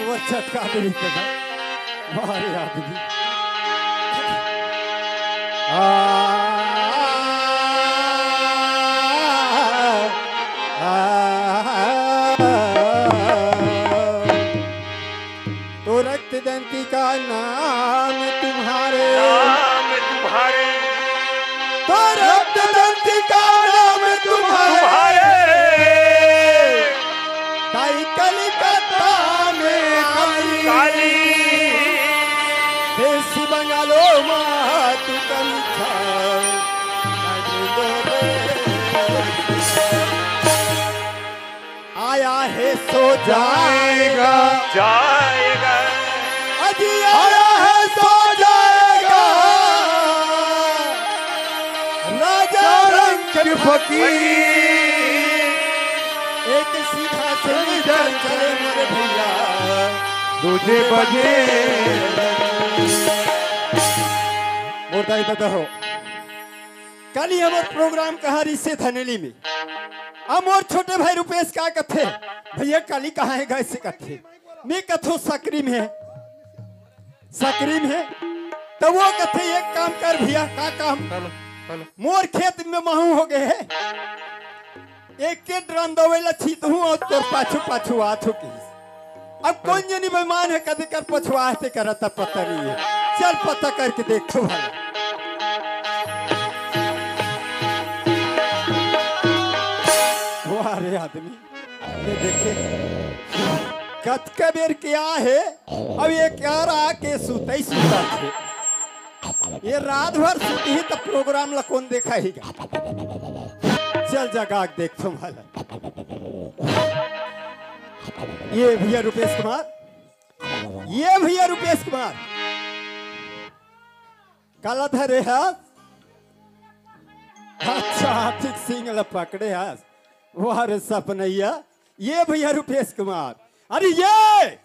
सर्व चटका भी करना हमारे आदमी तो रक्त दंती का नाम तुम्हारे तो रक्त दंती का नाम तुम्हारे ताई कलिकत्ता में काली देसी बंगालो मातु कलिका आया है सो जाएगा जाएगा अजी आया है सो जाएगा राजा रंग फकीर एक सीखा से इधर चले मेरे भैया दूजे बजे मोरदाई बताओ कल ही हमारे प्रोग्राम कहा रिश्ते धनेली में हम और छोटे भाई रुपेश का कथे भैया काली कहाँ है गए से कथे मैं कथो सकरी में है तो वो कथे एक काम कर भैया का काम मोर खेत में महू हो गए है एक के ड्रम दवेला छीत हूँ और तोर पाछू आ चुकी अब कौन जनी बेमान है कभी कर पछुआते करता पता नहीं है चल पता करके देखो भाई अरे आदमी ये देखे कत कबीर क्या है अब ये क्या रहा के सुता थे ये रात भर सुती ही तो प्रोग्राम ला कौन देखा ही चल जगा देख तुम ये भैया रुपेश कुमार काला धरे हाथ अच्छा हाथिक सिंह पकड़े हाथ वाह सपनैया ये भैया रुपेश कुमार अरे ये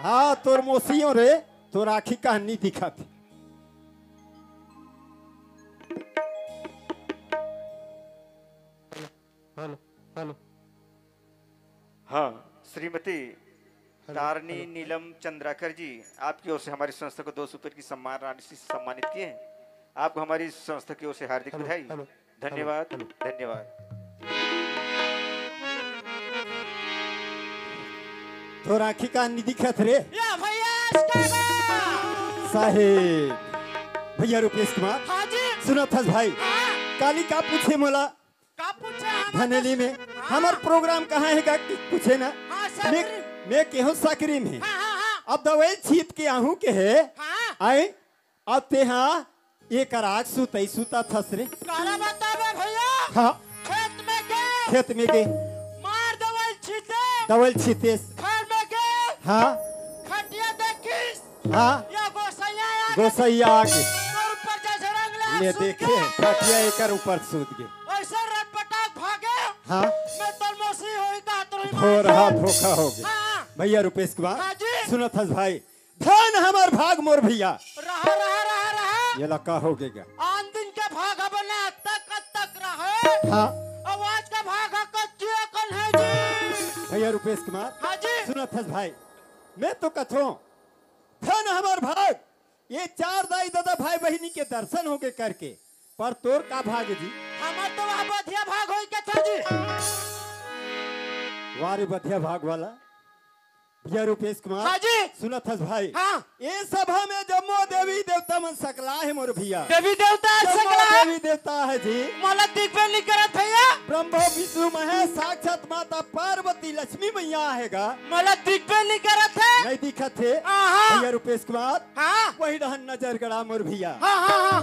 हाँ तोर मोसियों रे तो राखी कहानी दिखा थी हेलो हाँ श्रीमती तारणी नीलम चंद्राकर जी आपकी ओर से हमारी संस्था को 200 रुपये की सम्मान राशि से सम्मानित किए हैं आपको हमारी संस्था की ओर से हार्दिक बधाई धन्यवाद धन्यवाद तो राखी का निधि खत रे साहेब भैया रुपेश कुमार सुनो था भाई काली का पूछे मोला धनेली में हमार प्रोग्राम कहाँ है पूछे ना मैं केहूँ सकरी में अब दवाई छीत के आहू के है आए अब ते हाँ एक राग सूता था रे काला बतावे भैया हाँ खेत में गए मार दवल छीते घर में गए हाँ खटिया देखिस हाँ या गोसैया आगे ऊपर जैसे रंगला ये देखे खटिया एक ऊपर सूत गए ऐसे रटपटाक भागे हाँ मैं तलमोसी होई का तो हो रहा धोखा हो गया भैया रुपेश कुमार सुनो था भाई धन हमार भाग मोर भैया रहा ये लका हो गएगा आन दिन के भाग बने तक रहे हाँ आवाज का भाग कच्चे कल है जी भैया रुपेश कुमार हाँ जी सुनो था भाई मैं तो कथो धन हमार भाग ये चार दाई दादा भाई बहनी के दर्शन हो गए करके पर तोर का भाग जी हमार तो वहाँ बधिया भाग होई के था जी वारे बधिया भाग वाला भैया रुपेश कुमार हाँ जी सुनत हस भाई हाँ ये सभा में जम्मो देवी देवता मन सकला है मोर भैया देवी देवता सकला है देवी देवता है जी मला दिख पे नहीं करत भैया ब्रह्मा विष्णु महेश साक्षात माता पार्वती लक्ष्मी मैया आएगा मला दिख पे नहीं करत है नहीं दिखत है हाँ भैया रुपेश कुमार हाँ वही रहन नजर गड़ा मोर भैया हाँ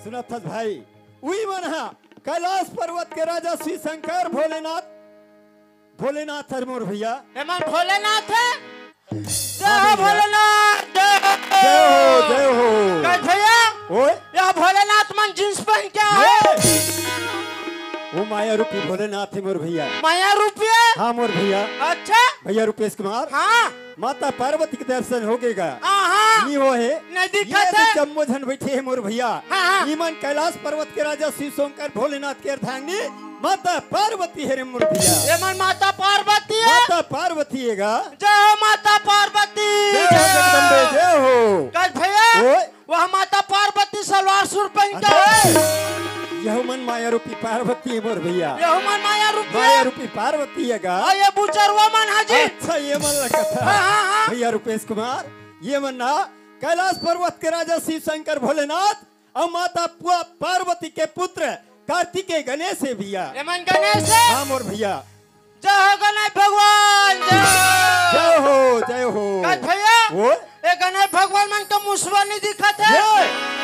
सुनत हस भाई उही मन हा कैलाश पर्वत के राजा श्री शंकर भोलेनाथ हर मोर भैया हेमन भोलेनाथ है जय भोलेनाथ जय हो कह भैया ओए यह भोलेनाथ मन जींस पहन क्या है वो माया रूपी भोलेनाथ है मोर भैया माया रुपये हाँ मोर भैया अच्छा भैया रुपेश कुमार हाँ माता पार्वती के दर्शन हो गएगा हाँ नहीं हो है नहीं दिखत है जम्मो झन बैठे है मोर भैया हाँ। नीमन कैलाश पर्वत के राजा शिव शंकर भोलेनाथ के अर्धांगिनी माता पार्वती है रे मोर भैया। ये मन माता पार्वती है। माता पार्वती है गा। जय हो माता पार्वती। जय हो जगदम्बे जय हो। कल भैया वह माता पार्वती सलवार सूट पहन के है। यह मन माया रूपी पार्वती है मोर भैया। यह मन माया रूपी पार्वती है गा। ये बुचरवा मन हाजी। अच्छा ये मन कथा भैया रुपेश कुमार। ये मन ना कैलाश पर्वत के राजा शिव शंकर भोलेनाथ और माता पार्वती के पुत्र कार्तिकेय गणेश है भैया। ये मन गणेश है। हाँ मोर भैया। जय हो गणेश भगवान जय हो जय हो। कल भैया ये गणेश भगवान मन तो मुसवा नहीं दिखत है।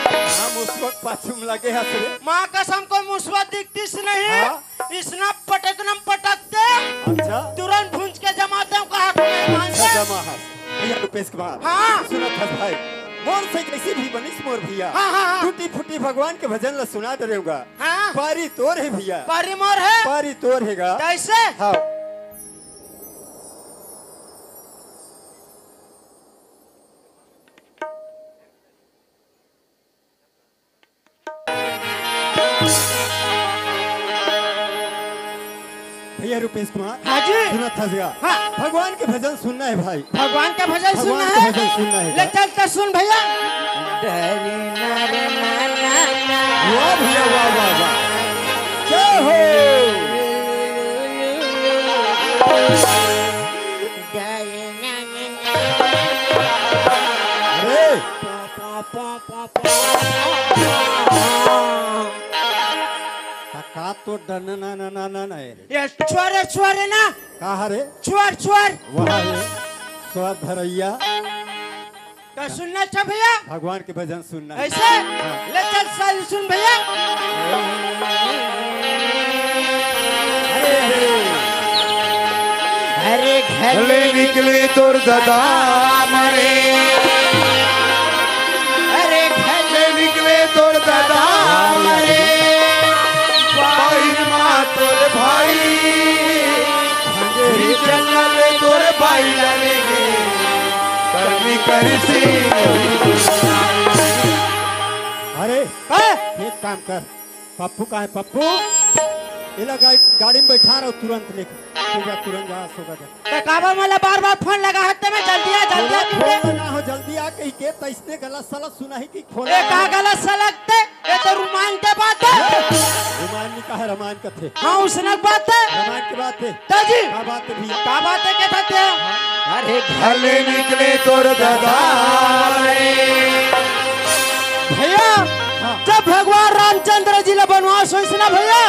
हम उस वक्त पाछू में लगे हंस रे। माँ कसम को मुसवा दिखती नहीं। इसना पटकनम पटकते। अच्छा तुरंत भूंज के जमाते हैं कहा जमा हंस भैया रुपेश कुमार। हाँ सुनत हंस भाई मोर से कैसी भी बनिस मोर भैया। टूटी फूटी भगवान के भजन ला सुना दे रहेगा। पारी तोर है भैया। पारी मोर है। पारी तोर हैगा। कैसे? हाँ भैया रुपेश कुमार। हाँ जी सुना था। हाँ भगवान के भजन सुनना है भाई। भगवान का भजन सुनना है। भजन सुनना है। ले चलते सुन भैया। वाह भैया वाह वाह वाह। जय हो। का तो डन ना ना ना ना है। ये छुआरे ना। कहा रे? छुआर वहाँ है स्वाद भरैया। तो सुनना था भैया। भगवान के भजन सुनना ऐसे ले चल साल सुन भैया। अरे घले निकले तोर दादा मरे। अरे घले निकले तोर दादा मरे। भाई माँ तोर भाई जंगल तोर भाई लड़ेंगे करनी करसी। अरे एक काम कर पप्पू का है पप्पू इला गाड़ी में बैठा रहा तुरंत लेकर तुरंत जा सोगा जा। काबा वाला बार फोन लगा हाथ में जल्दी आ ना हो जल्दी आ कहीं के तो इसने गलत सलत सुना ही कि खोला। ये का गलत सलगते ये तो रुमान के बात है। रुमान नहीं कहा रमान का थे। हाँ उसने बात है रमान की बात है। ताजी का बात है भैया। का बात है कहता थे। अरे घले निकले तोर दादा भैया जब भगवान रामचंद्र जी ने बनवास हुई ना भैया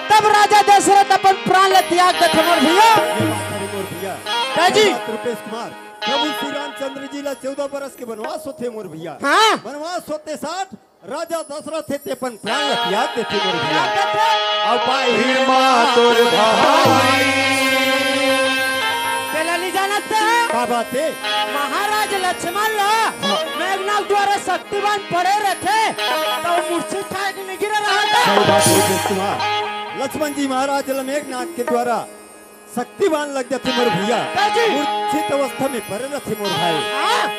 तब राजा दशरथ अपन प्राण ले त्याग देते मोर भैया। ताजी रुपेश कुमार प्रभु श्री रामचंद्र जी ला 14 बरस के वनवास होते मोर भैया। हाँ वनवास होते 60 राजा दशरथ थे अपन प्राण ला त्याग देते मोर भैया। और भाई माँ तोर भाई पहला ली जानते हैं का बात है। महाराज लक्ष्मण ला मेघनाथ द्वारा शक्तिवान पड़े रखे तो मूर्छित खाए नहीं गिरा रहा था। सही बात है रुपेश कुमार। लक्ष्मण जी महाराज मेघनाथ के द्वारा शक्तिवान लग जाते मोर भैया। मूर्छित अवस्था में पड़े रहते मोर भाई।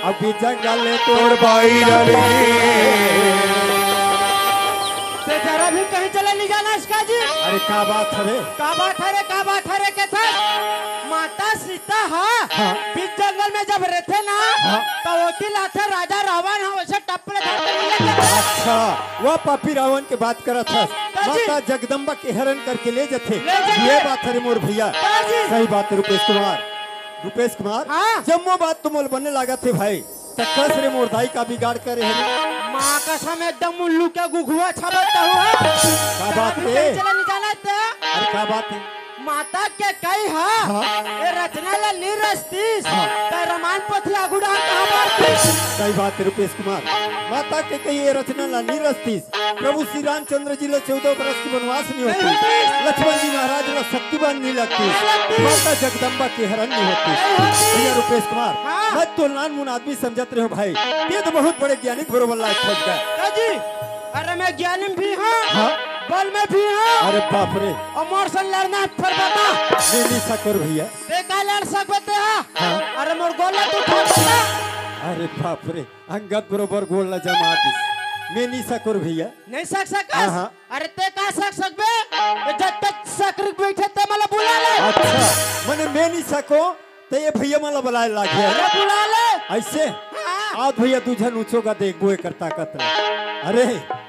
अब भी जंगल ले तोर भाई जरा भी कहीं चले नहीं जाना इसका जी। अरे का बात है रे। का बात है के था माता सीता हाँ बीच जंगल में जब रहते ना तो वो लाते राजा रावण वैसे टप्पले अच्छा वो पापी रावण के बात करा था। माता जगदम्बा के हरण करके ले जाते ये बात है मोर भैया। सही बात है रुपेश कुमार। रुपेश कुमार जब वो बात तुम बनने लगा थे भाई तक रे मोर दाई का बिगाड़ कर माँ का समय एकदम उल्लू के गुघुआ छापता हुआ। क्या बात है। अरे क्या बात है। माता के कई ये रचना ला निरस्तीस रमान पोथी आगुड़ा कहाँ बात। सही बात है रुपेश कुमार। माता के कई ये रचना ला निरस्तीस प्रभु श्री रामचंद्र जी ला 14 बरस की वनवास नहीं होती। लक्ष्मण जी महाराज ला शक्तिवान नहीं लगती। माता जगदम्बा की हरण नहीं होती। भैया रुपेश कुमार मैं तो नानमुन आदमी समझते रहो भाई। ये तो बहुत बड़े ज्ञानी बरोबर लायक खोज गए। अरे मैं ज्ञानी भी हूँ बल में भी हूँ। अरे बाप रे और मोर से लड़ना फिर बता नहीं सकर भैया। देखा लड़ सकते हैं। अरे मोर गोला तो उठा। अरे बाप रे अंगद बरोबर गोल ला जमा दिस मैं नहीं सकुर भैया नहीं सक सकस हाँ, हाँ। अरे ते का सक सकबे जब तक सकरी बैठे ते मला बुला ले अच्छा मैंने मैं नहीं सको तो ये भैया मला बुलाए लागे अरे बुला ले ऐसे हाँ। आज भैया तुझे ऊंचो का देख बोए करता कतरा अरे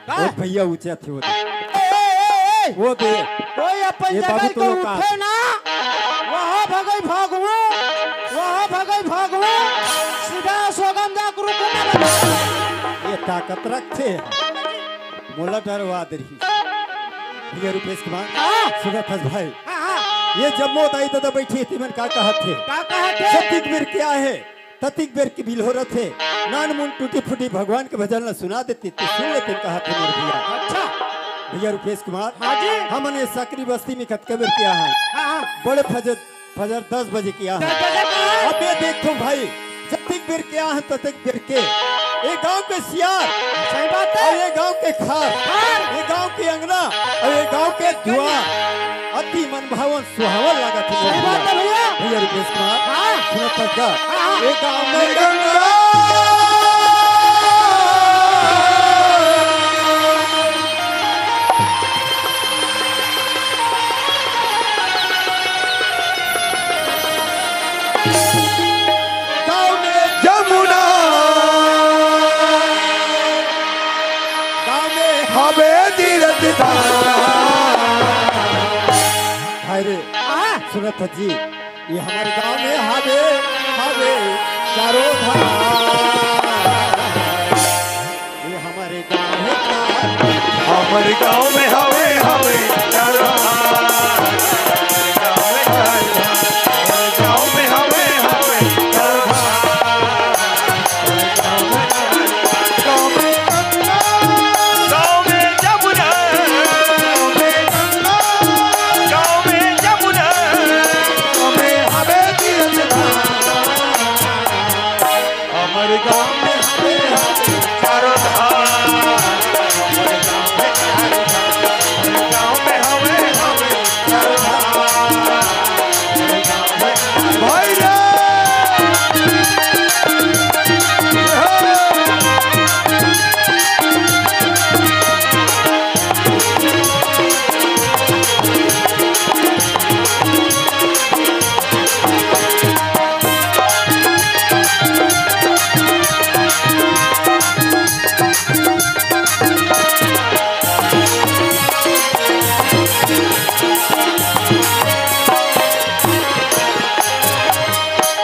वो भैया ऊंचे थे वो दे कोई अपन ये जगह बाबू को तो लोग उठे ना वहाँ भगई भागवा सीधा सोगम जा गुरु को ना बता ये ताकत रखते मोला डरवा दे रही भैया रुपेश कुमार हाँ। सुना था भाई हाँ हाँ ये जब मौत आई तो बैठी थी मन का कहत थे का कहते सतिक बेर क्या है ततिक बेर की बिल हो रहे थे नान मुन टूटी फूटी भगवान के भजन सुना देती थी सुन लेते कहा थे मेरे भैया अच्छा भैया रुपेश कुमार हाँ जी हमने सकरी बस्ती में कतकबर किया है हाँ हाँ बड़े फजर फजर 10 बजे किया है 10 बजे का अब ये देखो भाई जतिक बेर क्या है ततिक बेर के ये गांव के सियार सही बात और है ये गांव के खार ये गांव की अंगना और ये गांव के द्वार अति मन भावन सुहावन लगा था सही बात है भैया भैया रुपेश कुमार हाँ। सुनो तक का हाँ। ये गांव में गंगा गांव में जमुना गांव में हमें तीरथ था भाई रे हाँ सुनत जी ये हमारे गांव में हावे हावे चारों धार ये हमारे गांव है हमारे गांव में हवे हवे चारों धार। हमारे गांव में हवे हवे चारों धार। गांव में गंगा, गाँव में जमुना, गांव में गंगा, गाँव में जमुना, गांव में हवे तीरथ धार। हमारे गांव में हवे हवे चारों धार। गांव में हवे हवे चारों धार। भाई रे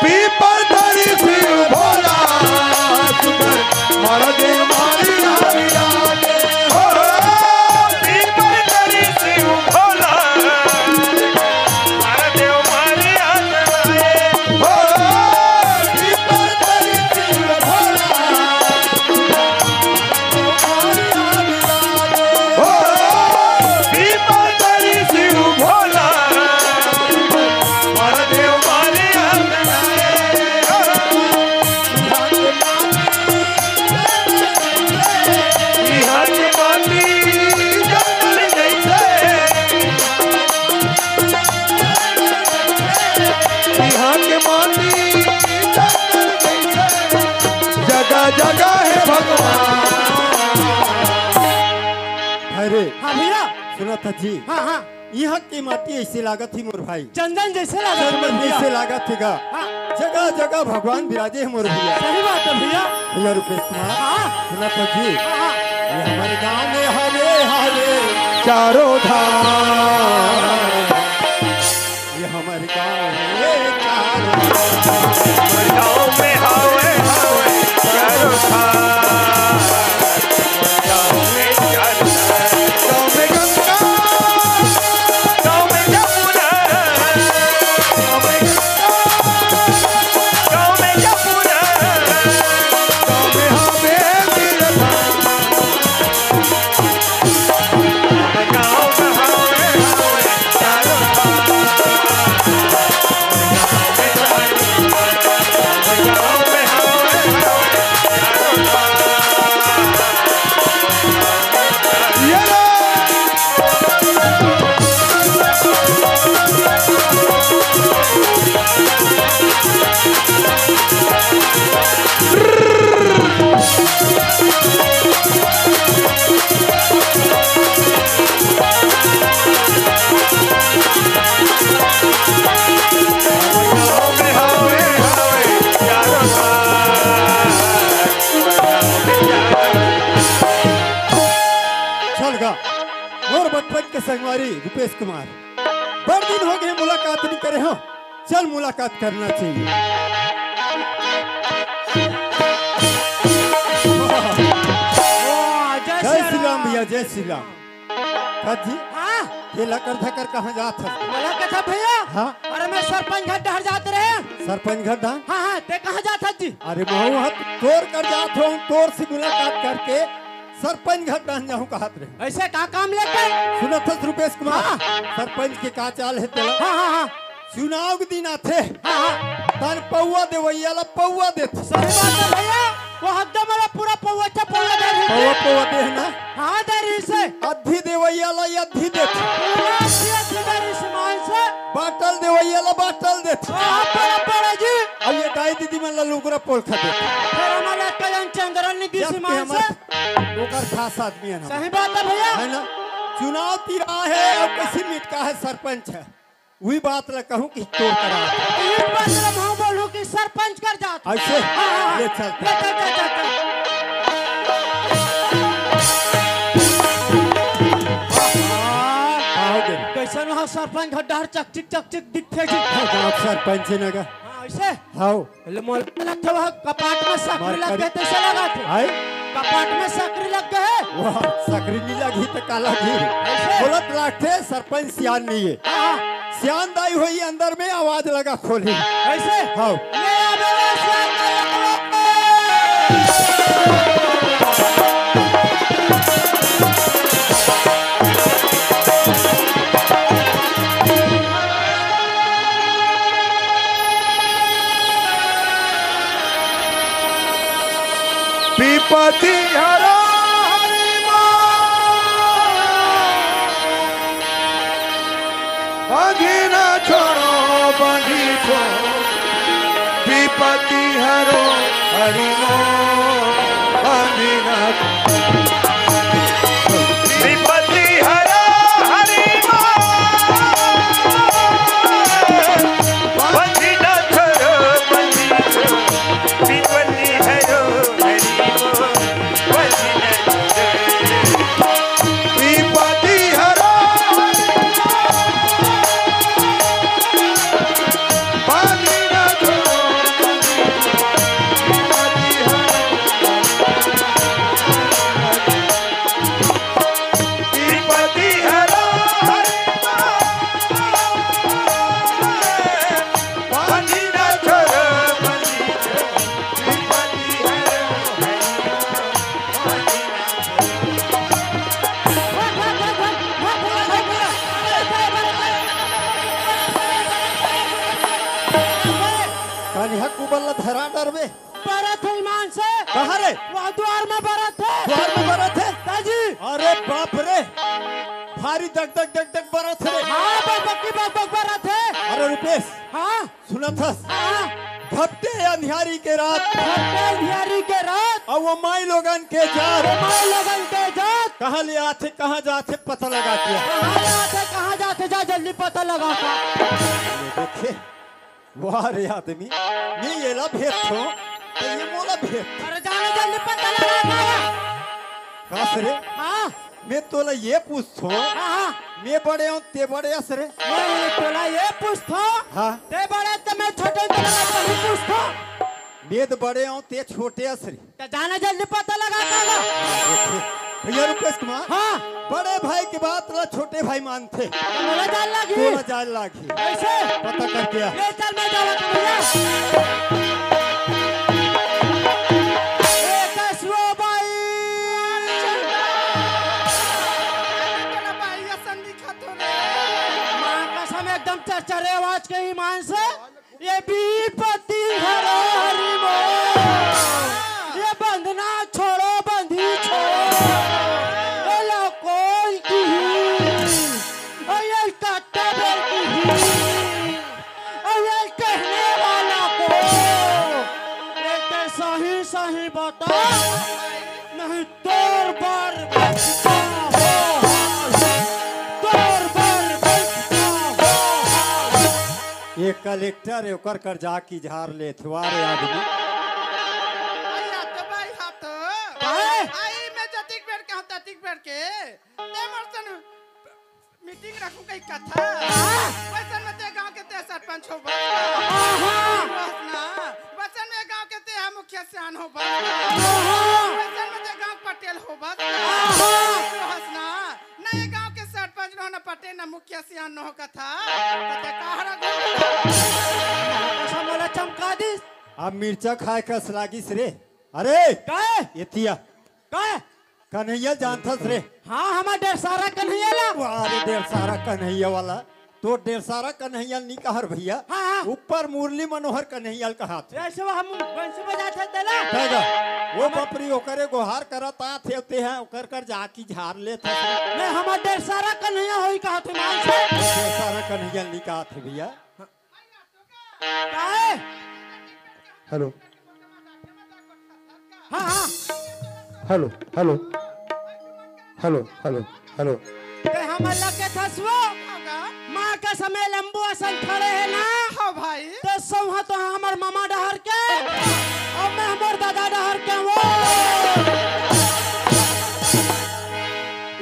पीपर धरी शिव भोला सुकर मारा दे मारी नामी लागे हो पीपर तरी शिव भोला, मारा देव मारी आसनाए। हो पीपर धरी शिव भोला मारी नामी लागे हो पीपर तरी शिव भोला, मारा देव मारी आसनाए। यहाँ के माटी जंगल जैसे, यहाँ के माटी जंगल जैसे जगह जगह है भगवान भाई रे हाँ भैया सुनत जी हाँ हाँ यहाँ की माटी ऐसे लागत थी मोर भाई चंदन जैसे लगा चंदन जैसे लागत थी गा हाँ जगह जगह भगवान विराजे है मोर भैया सही बात है भैया भैया रुपेश कुमार हाँ सुनत जी हाँ ये हमारे गांव में हावे हावे चारों धार ये हमारे गांव है चारों गाँव में हावे हावे चारों धार। गाँव में चारों धार। गाँव में गंगा गाँव में जमुना, गाँव में गंगा गाँव में जमुना, गाँव में हमें तीरथ गाँव में हावे हावे चारों धार। गाँव में के संगवारी रुपेश कुमार, बड़ दिन हो गए मुलाकात नहीं करे हो, चल मुलाकात करना चाहिए। जय श्री राम भैया, जय श्री राम। जी हाँ ये लकर धकर कहाँ जात है? बोला कथा भैया। हाँ अरे मैं सरपंच घर डहर जाते रहे। सरपंच घर दा? हाँ हाँ ते कहाँ जाता जी? अरे मैं वहाँ तोर कर जात हूँ, तोर से मुलाकात करके सरपंच घर डाल जाऊँ कहत रहे। ऐसे का काम लेते? सुनत हस रुपेश कुमार, सरपंच के का चाल है तेरा? हाँ हाँ हाँ चुनाव के दिन आते हाँ हाँ तन पौवा देवैया ला पौवा देते। सही बात है भैया, वो हकदम वाला पूरा पौवा दे रही पौवा पौवा दे ना, हाँ दे रही से अद्धी देवैया ला अद्धी देते, पूरा अच्छी दे रही से मान से बाटल देवैया ला बाटल देते। हाँ बड़ा जी। अब ये दाई दीदी मन ला लुगरा पोल खा देते। फिर हमारा कजन चंद्रन नीति से मान से ओकर खास आदमी है ना। सही बात है भैया, है ना। चुनाव तीरा है और किसी मिट का है सरपंच है, वही बात ला कहूँ कि तोड़ करा इस बात ला मैं बोलूं कि सरपंच कर जाता ऐसे हाँ, ले चलते। आओगे कैसे वहाँ सरपंच घर डहर चक दिखते जी। गाँव सरपंच ने का हाँ ऐसे हाउ मोल लगते वहाँ कपाट में सकरी लग गए तैसे लगा थे। हाय कपाट में सकरी लग गए। वाह सकरी नीला घी तो काला घी ऐसे? बोलत लाठे सरपंच सियान नहीं है, हाँ सियान दाई हुई अंदर में आवाज लगा खोली। ऐसे हाउ ले आवे पति हरा हरि बांधी न छोड़ो बांधी छोड़ो विपति हरो हरि बांधी न विपति हरो हरि बांधी न छोड़ो बांधी छोड़ो विपति हरो धरा डरबे बरत है ईमान से। कहाँ रे? वहाँ द्वार में बरत है। द्वार में बरत है ताजी। अरे बाप रे भारी दग दग दग दग बरत है। हाँ बक बरत है। अरे रुपेश हाँ सुनत हस हाँ घपटे अंधियारी के रात अंधियारी के रात और वो माई लोगन के जात माई लोगन के जात कहाँ ले आते कहाँ जाते पता लगा दिया। कहाँ जाते जा जल्दी पता लगा देखे वाह रे आदमी मैं ये ला भेद थो तो ये मोला भेद अरे जाने जल्दी पता लगा कास रे हाँ मैं तोला ये पूछथो हाँ मैं बड़े हूँ ते बड़े हस रे मैं तोला ये पूछथो हाँ ते बड़े तो मैं छोटे तो पूछथो मैं तो बड़े हूँ ते छोटे हस रे तो जाने जल्दी पता लगा भैया रुपेश कुमार हाँ बड़े भाई की बात ला छोटे भाई मानते मोला जान लगी तोला जान लागी ऐसे पता कर दिया ले चल मैं जावा भैया ए कसरो भाई चला भाई ये संधि खातो रे मां कसम एकदम चरचरे आवाज के ईमान से ये विपत्ति हरो हरि बोल ये बंधना छोड़ो बंधी छोड़ो ये कोई की ये काटा बेल की ये कहने वाला को ये सही सही बता नहीं तोर बार बचता हो तोर बार बचता हो ये कलेक्टर है ओकर कर्जा की झार ले थवारे आदमी सियान हो बस वैसे में ते गांव पटेल हो बस हंसना ना ये गांव के सरपंच न पटेल न मुखिया सियान न हो कथा ते कहरा ऐसा मोला चमका दी अब मिर्चा खाए कस लागिस रे। अरे काय एतिया काय कन्हैया जानथस रे। हाँ हमार ढेर सारा कन्हैया ला अरे ढेर सारा कन्हैया वाला तो ढेर सारा कन्हैया नहीं कहर भैया। हाँ, हाँ। ऊपर मुरली मनोहर कन्हैया कहा थे ऐसे हम बंसी बजाते तेला कहेगा वो बपरी ओकरे गोहार करता थे हैं ओकर कर जाकी झाड़ ले थे। मैं हमार ढेर सारा कन्हैया होई कहा थे मान से ढेर सारा कन्हैया नहीं कहा थे भैया। काय हेलो हाँ हाँ hello hello hello hello hello ते हमार लगे थसवो माँ का समय लंबू असन खड़े है ना हाँ भाई तो सौहा तो हमार मामा डहर के और मैं हमार दादा डहर के वो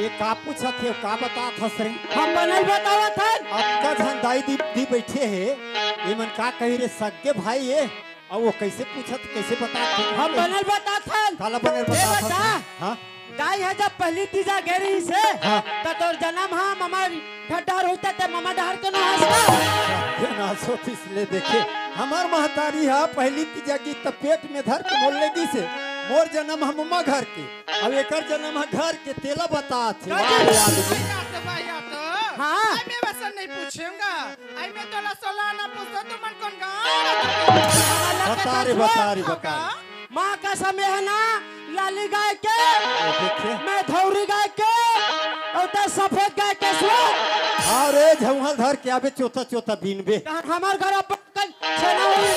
ये का पूछा थे का बता था रे। हम बनल बतावा था आपका धन दाई दी बैठे है ये मन का कही रे सगे भाई ये और वो कैसे पूछत कैसे बता हम बनल बता था काला बनल ए बता बता था। हाँ दाई है जब पहली तीजा गेरी से हाँ। तो तोर जन्म हाँ मामा ठड्डर होता ते मामा डहर के ना हंसता ये ना सोच इसलिए देखे हमार महतारी है पहली तीजा की तपेट में धर के बोलने की से मोर जन्म हम मम्मा घर के अब एकर जन्म है घर के तेला बता थे भाई तो हाँ। आई मैं वैसा नहीं पूछूंगा आई मैं तोला सोलाना पूछता तू मन कौन गाँव बता रे बता रे बता माँ का समय है ना लाली गाय के देखे मैं धौरी गाय के और ते सफेद गाय के सो अरे झुंगल धर के आबे चौथा चौथा बीन बे हमार घर अपन छेना हुई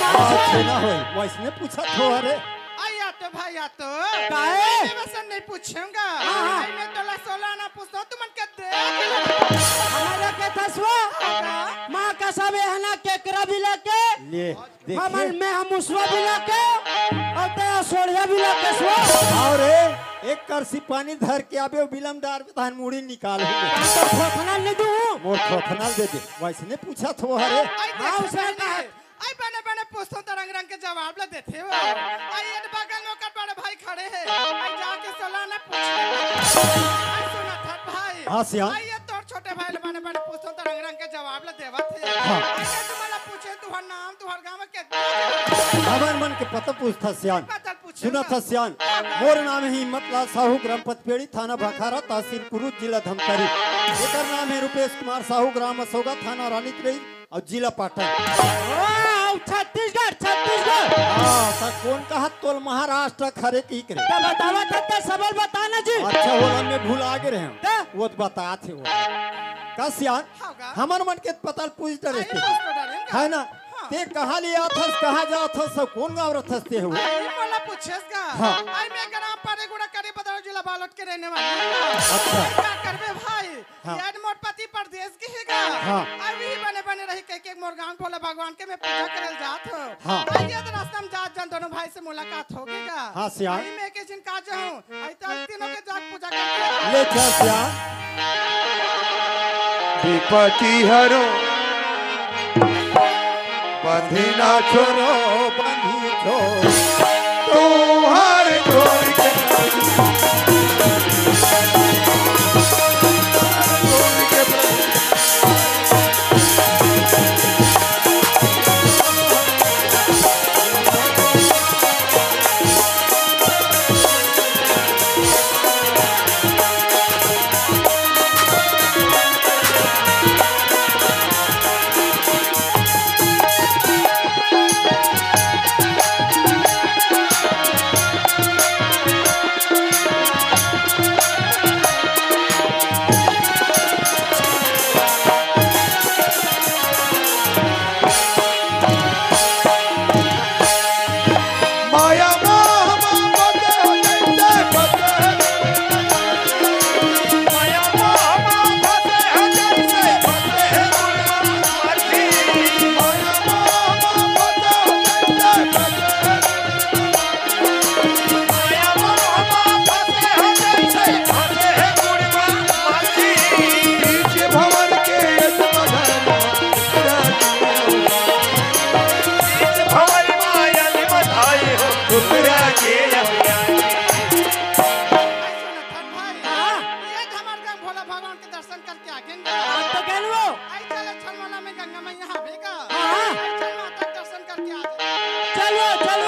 छेना होई वैसने पूछा थो अरे आया तो भाई आ तो काहे? मैं वैसा नहीं पूछूंगा हाँ। आई मैं तोला सोलाना पूछता तू मन के दे हमारे के थसवा माँ का समय है ना केकरा भी लेके ले हमन देखिए में हम उसवा भी लेके और ते सोड़िया भी लेके सो और एक करसी पानी धर के आबे बिलमदार धान मुड़ी निकाल तो खोखना नहीं दूँ मोर खोखनाल दे दे वैसने पूछा थो अरे आई हाँ, देख उसे भाई, कहा। आई बने बने पूछता तो रंग रंग के जवाब ला देते हो आई ये बगल में कर बड़े भाई खड़े हैं आई जाके सोलाना पूछ आई सुना था भाई हाँ, सियान। आई ये तोर छोटे भाई बने बने पूछता तो रंग रंग के जवाब ला देवा थे हाँ। आई ये तुम्हारा पूछे तुहर नाम तुहर गांव के हमार मन के पता पूछता सियान पता पूछे सुना था सियान मोर नाम है हिम्मतलाल साहू ग्राम पतपेड़ी थाना भखारा तहसील कुरुद जिला धमतरी एकर नाम है रुपेश कुमार साहू ग्राम असोगा थाना रानी त्रेई और जिला पाटन। छत्तीसगढ़ छत्तीसगढ़ हाँ तो कौन कहा तोल महाराष्ट्र खरे की करे तो बतावा था सबल बताना जी अच्छा होला में भूल आगे रहे हम ता? वो तो बता थे वो का सियान होगा। हमार मन के पता पूछ डरे आई थे पूछ तो डरेंगे है ना ते कहाँ लिया थस कहाँ जा थस सब कौन गाँव रथस ते हो आई मोला पूछेसगा हाँ। आई मैं ग्राम पारे गुड़ा करे बदल जिला बालोट के रहने वाली अच्छा। क्या करबे भाई हाँ। यार मोर पति परदेश के हैगा हाँ। आई भी बने बने रही के मोर गांव भोला भगवान के मैं पूजा करल जात हो हाँ। आई ये तो रास्ता में जात जन दोनों भाई से मुलाकात होगीगा हाँ, सियान। आई मैं के जिन काज हूं आई तो तीनों के जात पूजा करके ले चल सियान विपत्ति हरो बंधी ना छोड़ो बंधी छोड़ तुम्हारे छोड़ के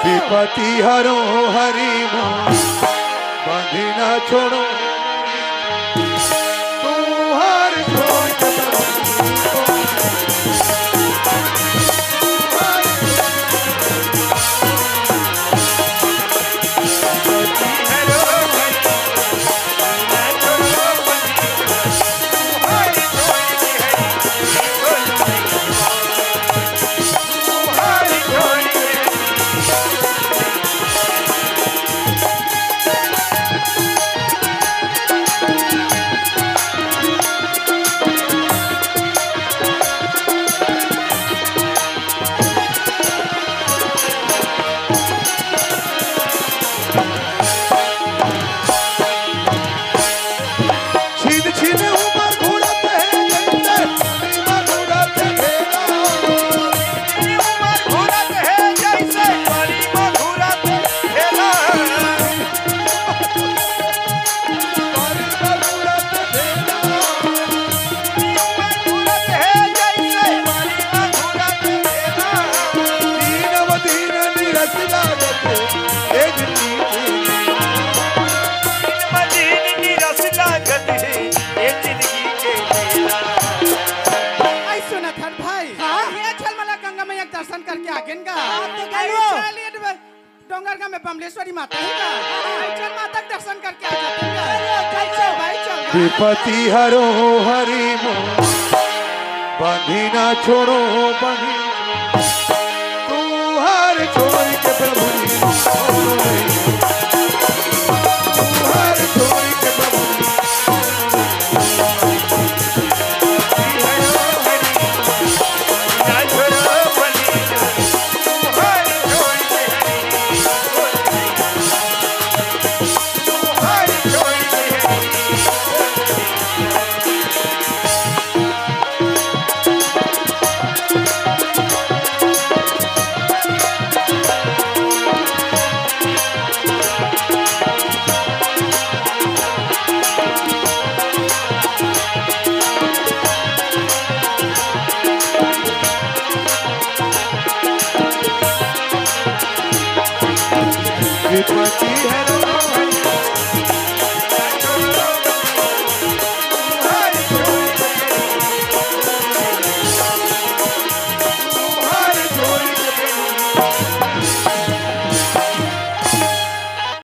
विपत्ति हरो हरि मोह बंधी न छोड़ो तू हर छोड़ के दर्शन करके आगेंगा डोंगरगा में बमलेश्वरी माता है चल माता के दर्शन करके आ जाते चल भाई चल विपत्ति हरो हरि मोह बंधी ना छोड़ो बंधी तू हर छोड़ के प्रभु तू हर छोड़ के प्रभु विपत्ति हरो हरि